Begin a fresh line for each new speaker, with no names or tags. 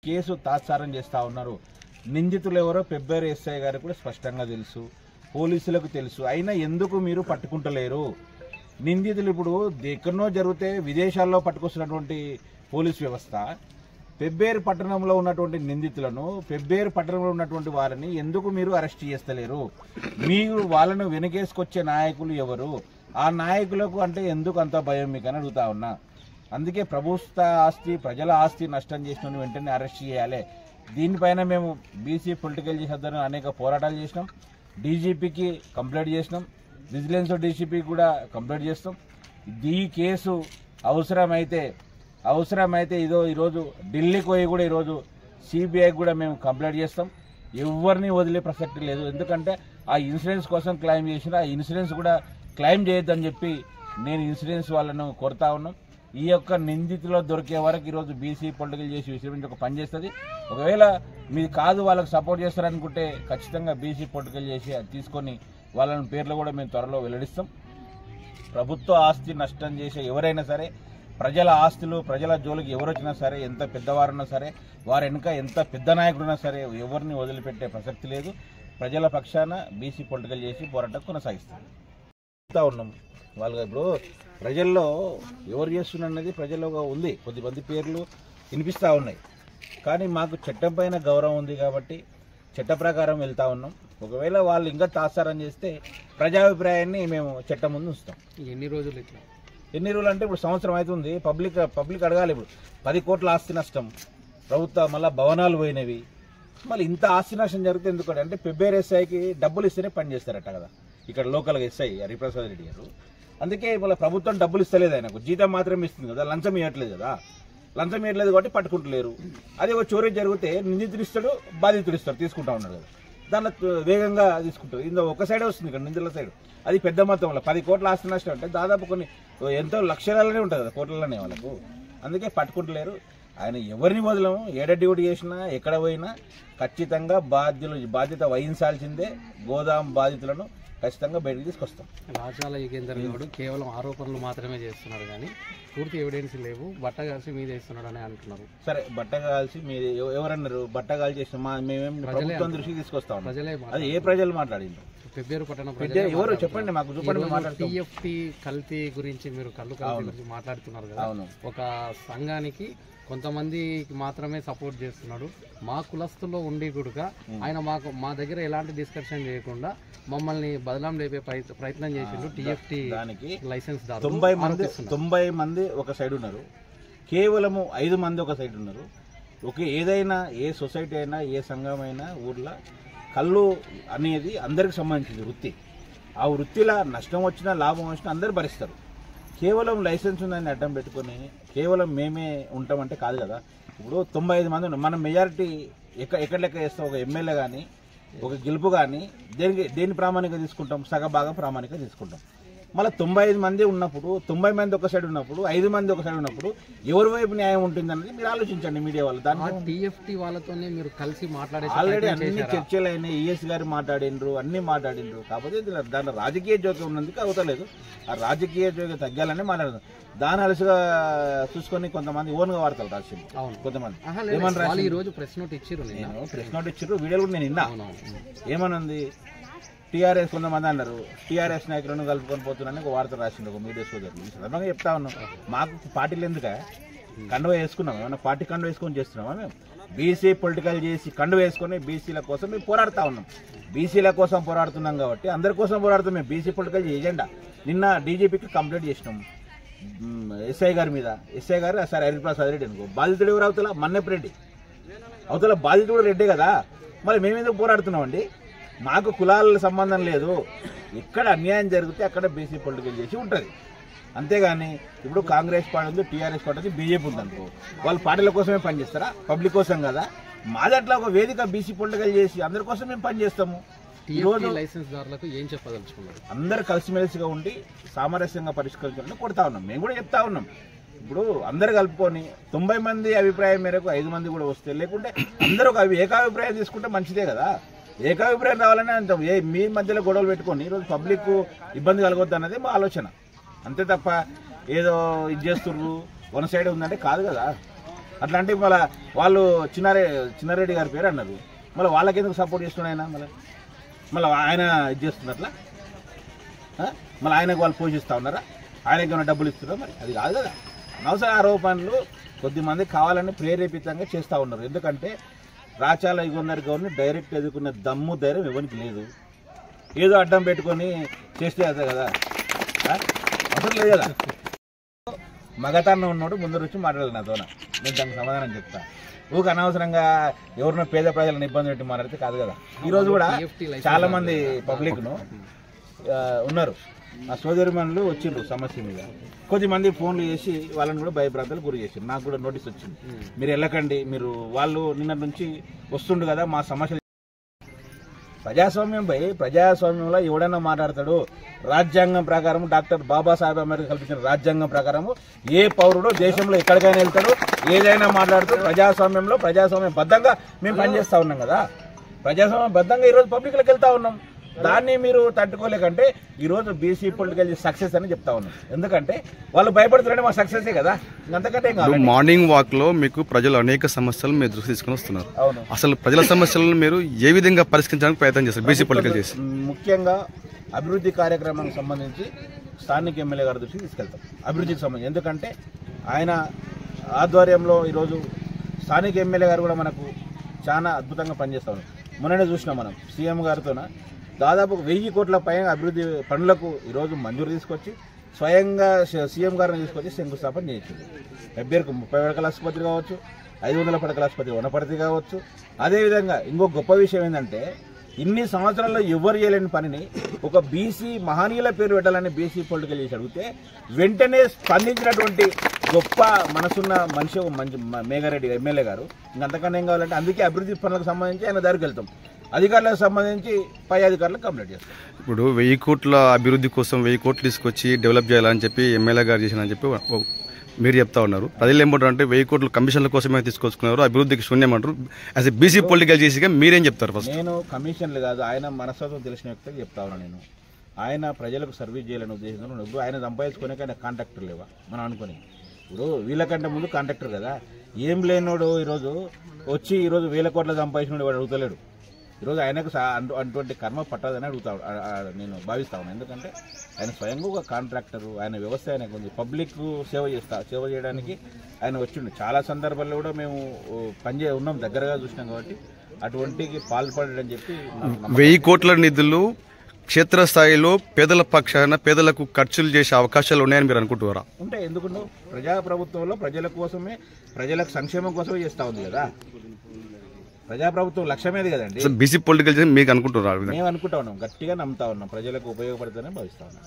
Case తాత్సారం చేస్తా ఉన్నారు. నిందితులు ఎవరో పెబ్బేరు ఎస్ఐ గారికి కూడా స్పష్టంగా తెలుసు, పోలీసులకు తెలుసు. అయినా ఎందుకు మీరు పట్టుకుంటలేరు? నిందితులు ఇప్పుడు ఎక్కడనో జరిగితే విదేశాల్లో పట్టుకొస్తున్నటువంటి పోలీస్ వ్యవస్థ పెబ్బేరు పట్టణంలో ఉన్నటువంటి నిందితులను, పెబ్బేరు పట్టణంలో ఉన్నటువంటి వారిని ఎందుకు మీరు అరెస్ట్ చేస్తలేరు? మీరు వాళ్ళను వెనకేసుకొచ్చే నాయకులు ఎవరు? ఆ నాయకులకు అంటే ఎందుకు అంత భయం మీకు అని అడుగుతా ఉన్నా. అందుకే ప్రభుత్వ ఆస్తి, ప్రజల ఆస్తి నష్టం చేసిన వెంటనే అరెస్ట్ చేయాలి. దీనిపైన మేము బీసీ పొలిటికల్ చేసేద్దాం అనేక పోరాటాలు చేసినాం. డీజీపీకి కంప్లైంట్ చేసినాం, విజిలెన్స్ డీజీపీకి కూడా కంప్లైంట్ చేస్తాం. ఈ కేసు అవసరమైతే ఈరోజు ఢిల్లీకి పోయి కూడా ఈరోజు సిబిఐకి కూడా మేము కంప్లైంట్ చేస్తాం. ఎవరిని వదిలే ప్రసక్తి లేదు. ఎందుకంటే ఆ ఇన్సూరెన్స్ కోసం క్లెయిమ్ చేసిన ఆ ఇన్సూరెన్స్ కూడా క్లెయిమ్ చేయొద్దని చెప్పి నేను ఇన్సూరెన్స్ వాళ్ళను కోరుతా ఉన్నాం. ఈ యొక్క నిందితులు దొరికే వరకు ఈరోజు బీసీ పొలిటికల్ చేసి విషయం ఒక పని చేస్తుంది. ఒకవేళ మీరు కాదు వాళ్ళకి సపోర్ట్ చేస్తారనుకుంటే ఖచ్చితంగా బీసీ పొలిటికల్ చేసి తీసుకొని వాళ్ళని పేర్లు కూడా మేము త్వరలో వెల్లడిస్తాం. ప్రభుత్వ ఆస్తి నష్టం చేసే ఎవరైనా సరే, ప్రజల ఆస్తులు, ప్రజల జోలికి ఎవరు వచ్చినా సరే, ఎంత పెద్దవారున్నా సరే, వారి వెనుక ఎంత పెద్ద నాయకుడున్నా సరే ఎవరిని వదిలిపెట్టే ప్రసక్తి లేదు. ప్రజల పక్షాన బీసీ పొలిటికల్ చేసి పోరాటం కొనసాగిస్తాం ఉన్నాం. వాళ్ళు ఇప్పుడు ప్రజల్లో ఎవరు చేస్తున్నది ప్రజల్లో ఉంది, కొద్దిమంది పేర్లు వినిపిస్తూ ఉన్నాయి. కానీ మాకు చట్టం పైన గౌరవం ఉంది కాబట్టి చట్ట ప్రకారం వెళ్తా ఉన్నాం. ఒకవేళ వాళ్ళు ఇంకా తాత్సారం చేస్తే ప్రజాభిప్రాయాన్ని మేము చట్టం ముందు ఉంచుతాం.
ఎన్ని రోజులు
అంటే ఇప్పుడు సంవత్సరం అవుతుంది. పబ్లిక్ అడగాలి. ఇప్పుడు 10 కోట్ల ఆస్తి నష్టం, ప్రభుత్వ మళ్ళీ భవనాలు పోయినవి, మళ్ళీ ఇంత ఆస్తి నష్టం జరిగితే ఎందుకంటే అంటే పెబ్బేరు ఎస్ఐకి డబ్బులు ఇస్తేనే పని చేస్తారట కదా ఇక్కడ లోకల్గా ఎస్ఐ హరిప్రసాద్ రెడ్డి గారు. అందుకే మళ్ళీ ప్రభుత్వం డబ్బులు ఇస్తలేదు, ఆయనకు జీతం మాత్రమే ఇస్తుంది కదా, లంచం ఇవ్వట్లేదు కదా. లంచం ఇవ్వట్లేదు కాబట్టి పట్టుకుంటలేరు. అదే ఒక చోరీ జరిగితే నిందితుడు ఇస్తాడు, బాధితుడు ఇస్తాడు, తీసుకుంటా ఉన్నాడు కదా. దాన్ని వేగంగా తీసుకుంటారు. ఇందులో ఒక సైడే వస్తుంది ఇక్కడ నిందితుల సైడ్. అది పెద్ద మొత్తంలో 10 కోట్ల ఆస్తి నష్టం అంటే దాదాపు కొన్ని ఎంతో లక్షలలోనే ఉంటుంది కదా, కోట్లలోనే వాళ్ళకు. అందుకే పట్టుకుంటలేరు. ఆయన ఎవరిని వదలము, ఏడ డ్యూటీ చేసినా ఎక్కడ పోయినా ఖచ్చితంగా బాధ్యత వహించాల్సిందే. గోదాం బాధితులను ఖచ్చితంగా బయటకు తీసుకొస్తాం.
రాజాల యుగేందర్ గౌడ్ కేవలం ఆరోపణలు మాత్రమే చేస్తున్నారు కానీ పూర్తి ఎవిడెన్స్ లేవు, బట్ట కలిసి మీద వేస్తున్నాడు అని అంటున్నారు.
సరే, బట్ట కాల్సి మీరు ఎవరన్నారు? బట్ట కాల్ చేసిన మేమేం ప్రభుత్వం దృష్టికి తీసుకొస్తాం. అది ఏ ప్రజలు మాట్లాడిండ్రు?
పెబ్బేరు పట్టణం
ఎవరు చెప్పండి, మాకు చెప్పండి.
టీఎఫ్టీ కల్తీ గురించి మీరు కల్తీ గురించి మాట్లాడుతున్నారు కదా. ఒక సంఘానికి కొంతమందికి మాత్రమే సపోర్ట్ చేస్తున్నాడు. మా కులస్తుల్లో ఉండి కూడా ఆయన మా దగ్గర ఎలాంటి డిస్కషన్ చేయకుండా మమ్మల్ని బదలాం లేపే ప్రయత్నం చేసిండు. టీఎఫ్టీ దానికి లైసెన్స్
90 మంది ఒక సైడ్ ఉన్నారు, కేవలము 5 మంది ఒక సైడ్ ఉన్నారు. ఏదైనా ఏ సొసైటీ అయినా ఏ సంఘం అయినా ఊర్లో కళ్ళు అనేది అందరికి సంబంధించింది వృత్తి. ఆ వృత్తిలో నష్టం వచ్చినా లాభం వచ్చినా అందరు భరిస్తారు. కేవలం లైసెన్స్ ఉందని అడ్డం పెట్టుకొని కేవలం మేమే ఉంటామంటే కాదు కదా. ఇప్పుడు 95 మంది ఉన్నాం. మనం మెజారిటీ ఎక్కడ లెక్క చేస్తాం? ఒక ఎమ్మెల్యే కానీ ఒక గెలుపు కానీ దేని ప్రామాణికంగా తీసుకుంటాం? సగభాగం ప్రామాణికంగా తీసుకుంటాం. మళ్ళీ 95 మంది ఉన్నప్పుడు, 90 మంది ఒక సైడ్ ఉన్నప్పుడు, 5 మంది ఒక సైడ్ ఉన్నప్పుడు ఎవరి వైపు న్యాయం ఉంటుందన్నది మీరు ఆలోచించండి. మీడియా వాళ్ళు దాని
టీఎఫ్టీ వాళ్ళతోనే మీరు కలిసి మాట్లాడే
ఆల్రెడీ అన్ని చర్చలు అయినాయి. ఈఎస్ గారు మాట్లాడిండ్రు, అన్ని మాట్లాడిండ్రు. కాకపోతే దాంట్లో రాజకీయ జోక్యం ఉన్నందుకు అవుతలేదు. ఆ రాజకీయ జోక్యం తగ్గాలని మాట్లాడదాం. దాని అలసిగా చూసుకొని కొంతమంది ఓన్గా వార్తలు రాసింది. కొంతమంది
ఏమన్నా ఈ రోజు ప్రెస్ నోట్ ఇచ్చిర్రు,
వీడియోలు కూడా నేను విన్నా. ఏమనుంది? టీఆర్ఎస్ కొంతమంది అన్నారు, టీఆర్ఎస్ నాయకులను కలుపుకొని పోతున్నారని ఒక వార్త రాసింది ఒక మీడియా సోదరులు. సందర్భంగా చెప్తా ఉన్నాం, మాకు పార్టీలు ఎందుక కండువ వేసుకున్నాం? ఏమన్నా పార్టీ కండువ వేసుకొని చేస్తున్నామా? మేము బీసీ పొలిటికల్ చేసి కండువ వేసుకొని బీసీల కోసం మేము పోరాడుతూ ఉన్నాం. బీసీల కోసం పోరాడుతున్నాం కాబట్టి అందరి కోసం పోరాడుతాం. మేము బీసీ పొలిటికల్ ఎజెండా. నిన్న డీజీపీకి కంప్లైంట్ చేసినాం ఎస్ఐ గారి మీద. ఎస్ఐ గారు సార్ హరిప్రసాద్ రెడ్డి అనుకో, బాధితుడు ఎవరు అవుతల? మన్నెప్ రెడ్డి అవుతల, బాధితుడు రెడ్డే కదా. మరి మేమెందుకు పోరాడుతున్నామండి? మాకు కులాల సంబంధం లేదు. ఎక్కడ అన్యాయం జరిగితే అక్కడ బీసీ పొలిటికల్ చేసి ఉంటుంది. అంతేగాని ఇప్పుడు కాంగ్రెస్ పార్టీ ఉంది, టీఆర్ఎస్ పార్టీ ఉంది, బీజేపీ ఉంది అనుకో, వాళ్ళు పార్టీల కోసమే పనిచేస్తారా? పబ్లిక్ కోసం కదా. మాది అట్లా ఒక వేదిక బీసీ పొలిటికల్ చేసి అందరి కోసం మేము పనిచేస్తాము.
ఈరోజు లైసెన్స్దారులకు ఏం చెప్పదలుచుకున్నారు?
అందరు కలిసిమెలిసిగా ఉండి సామరస్యంగా పరిష్కరించాలని కొడతా ఉన్నాం. మేము కూడా చెప్తా ఉన్నాం. ఇప్పుడు అందరు కలుపుకొని 90 మంది అభిప్రాయం మేరకు 5 మంది కూడా వస్తే, లేకుంటే అందరూ ఒక ఏకాభిప్రాయం తీసుకుంటే మంచిదే కదా. ఏకాభిప్రాయం రావాలని అంటాం. మీ మధ్యలో గొడవలు పెట్టుకొని ఈరోజు పబ్లిక్ ఇబ్బంది కలగొద్దు అన్నది మా ఆలోచన. అంతే తప్ప ఏదో ఇది చేస్తుర్రు వన్ సైడ్ ఉందంటే కాదు కదా. అట్లాంటి మళ్ళీ వాళ్ళు చిన్నారెడ్డి గారి పేరు అన్నారు, మళ్ళీ వాళ్ళకి ఎందుకు సపోర్ట్ చేస్తున్నాడు ఆయన? మళ్ళీ ఆయన ఇది చేస్తున్నారు అట్లా, మళ్ళీ ఆయనకు వాళ్ళు పోషిస్తూ ఉన్నారా? ఆయనకి ఏమైనా డబ్బులు ఇస్తున్నారా? మరి అది కాదు కదా. అనవసర ఆరోపణలు కొద్దిమంది కావాలని ప్రేరేపితంగా చేస్తూ ఉన్నారు. ఎందుకంటే రాచాల యుగంధర్ గౌడ్ని డైరెక్ట్ ఎదుర్కొనే దమ్ము ధైర్యం ఎవరికి లేదు. ఏదో అడ్డం పెట్టుకొని చేస్తే అదే కదా, అసలు లేదు కదా. మగతాన్ని ఉన్నాడు ముందు వచ్చి మాట్లాడాలి నాతోన, నేను దానికి సమాధానం చెప్తా. ఊరికి అనవసరంగా ఎవరినో పేద ప్రజలను ఇబ్బంది పెట్టి మాట్లాడితే కాదు కదా. ఈరోజు కూడా చాలా మంది పబ్లిక్ను ఉన్నారు, ఆ సోదరిమణులు వచ్చిండ్రు సమస్య మీద, కొద్దిమంది ఫోన్లు చేసి వాళ్ళని కూడా భయభ్రాంతలు గురి చేసిండ్రు. నాకు కూడా నోటీస్ వచ్చింది, మీరు వెళ్ళకండి, మీరు వాళ్ళు నిన్న నుంచి వస్తుండు కదా మా సమస్య. ప్రజాస్వామ్యంలో ఎవడన్నా మాట్లాడతాడు. రాజ్యాంగం ప్రకారం డాక్టర్ బాబాసాహెబ్ అంబేద్కర్ కల్పించిన రాజ్యాంగం ప్రకారం ఏ పౌరుడు దేశంలో ఎక్కడికైనా వెళ్తాడు, ఏదైనా మాట్లాడుతూ ప్రజాస్వామ్యం బద్దంగా మేము పనిచేస్తా ఉన్నాం కదా. ప్రజాస్వామ్యం బద్దంగా ఈరోజు పబ్లిక్లోకి వెళ్తా ఉన్నాం. దాన్ని మీరు తట్టుకోలేకంటే ఈరోజు బీసీ పొలిటికల్ సక్సెస్ అని చెప్తా ఉన్నాం. ఎందుకంటే వాళ్ళు భయపడుతున్నారంటే మా సక్సెసే కదా, అంతకంటే
మార్నింగ్ వాక్ లో మీకు ప్రజలు అనేక సమస్యలు మీరు దృష్టి తీసుకుని వస్తున్నారు. అసలు ప్రజల సమస్యలను మీరు ఏ విధంగా పరిష్కరించడానికి ప్రయత్నం చేస్తారు బీసీ పొలిటికల్ చేసి?
ముఖ్యంగా అభివృద్ధి కార్యక్రమానికి సంబంధించి స్థానిక ఎమ్మెల్యే గారి దృష్టికి తీసుకెళ్తాం. అభివృద్ధికి సంబంధించి ఎందుకంటే ఆయన ఆధ్వర్యంలో ఈరోజు స్థానిక ఎమ్మెల్యే గారు కూడా మనకు చాలా అద్భుతంగా పనిచేస్తా ఉన్నారు. మొన్ననే చూసినాం మనం సీఎం గారితోన దాదాపు 1000 కోట్ల పైన అభివృద్ధి పనులకు ఈరోజు మంజూరు తీసుకొచ్చి స్వయంగా సీఎం గారిని తీసుకొచ్చి శంకుస్థాపన చేయించింది. పెబ్బేరుకు 30 పడకల ఆసుపత్రి కావచ్చు, 500 పడకల ఆసుపత్రి వనపర్తి కావచ్చు. అదేవిధంగా ఇంకో గొప్ప విషయం ఏంటంటే ఇన్ని సంవత్సరాల్లో ఎవరు చేయలేని పనిని ఒక బీసీ మహనీయుల పేరు పెట్టాలని బీసీ పొలిటికల్ చేసి అడిగితే వెంటనే స్పందించినటువంటి గొప్ప మనసున్న మనిషి మంచి మేఘారెడ్డి ఎమ్మెల్యే గారు. ఇంకంతకన్నా ఏం కావాలంటే అందుకే అభివృద్ధి పనులకు సంబంధించి ఆయన దగ్గరికి వెళ్తాం. అధికారులకు సంబంధించి పై అధికారులకు కంప్లైంట్ చేస్తాం.
ఇప్పుడు 1000 కోట్ల అభివృద్ధి కోసం 1000 కోట్లు తీసుకొచ్చి డెవలప్ చేయాలని చెప్పి ఎమ్మెల్యే గారు చేసినని చెప్పి మీరు చెప్తా ఉన్నారు. ప్రజలు ఏమంటారు అంటే 1000 కోట్ల కమిషన్ల కోసమే తీసుకొచ్చుకున్నారు, అభివృద్ధికి శూన్యం అంటారు. యాజ్ ఎ బీసీ పొలిటికల్ చేసిగా మీరేం చెప్తారు? ఫస్ట్
నేను కమిషన్లు కాదు, ఆయన మనస్తత్వం తెలిసిన వ్యక్తికి చెప్తా ఉన్నా. నేను ఆయన ప్రజలకు సర్వీస్ చేయాలని ఉద్దేశంతో ఇప్పుడు ఆయన సంపాదించుకునే ఆయన కాంట్రాక్టర్ లేవా మనం అనుకుని. ఇప్పుడు వీళ్ళకంటే ముందు కాంట్రాక్టర్ కదా, ఏం లేనోడు ఈరోజు వచ్చి ఈరోజు 1000 కోట్ల సంపాదించిన వాడు అడుగుతలేడు. ఈరోజు ఆయనకు అటువంటి కర్మ పట్టదని అడుగుతాడు నేను భావిస్తా ఉన్నాను. ఎందుకంటే ఆయన స్వయంగా ఒక కాంట్రాక్టరు, ఆయన వ్యవస్థ ఆయనకు ఉంది. పబ్లిక్ సేవ చేయడానికి ఆయన వచ్చిండు. చాలా సందర్భాల్లో కూడా మేము ఉన్నాం, దగ్గరగా చూసినాం కాబట్టి అటువంటికి పాల్పడని చెప్పి.
1000 కోట్ల నిధులు క్షేత్రస్థాయిలో పేదల పక్షాన పేదలకు ఖర్చులు చేసే అవకాశాలు ఉన్నాయని మీరు అనుకుంటున్నారా?
ఉంటాయి, ఎందుకుంటూ ప్రజాప్రభుత్వంలో ప్రజల కోసమే, ప్రజలకు సంక్షేమం కోసమే చేస్తూ ఉంది కదా. ప్రజాప్రభుత్వం లక్ష్యమేది కదండి.
బీసీ పొలిటికల్ మీకు అనుకుంటున్నారు?
మేము అనుకుంటా ఉన్నాం, గట్టిగా నమ్ముతా ఉన్నాం, ప్రజలకు ఉపయోగపడుతుందని భావిస్తా ఉన్నాం.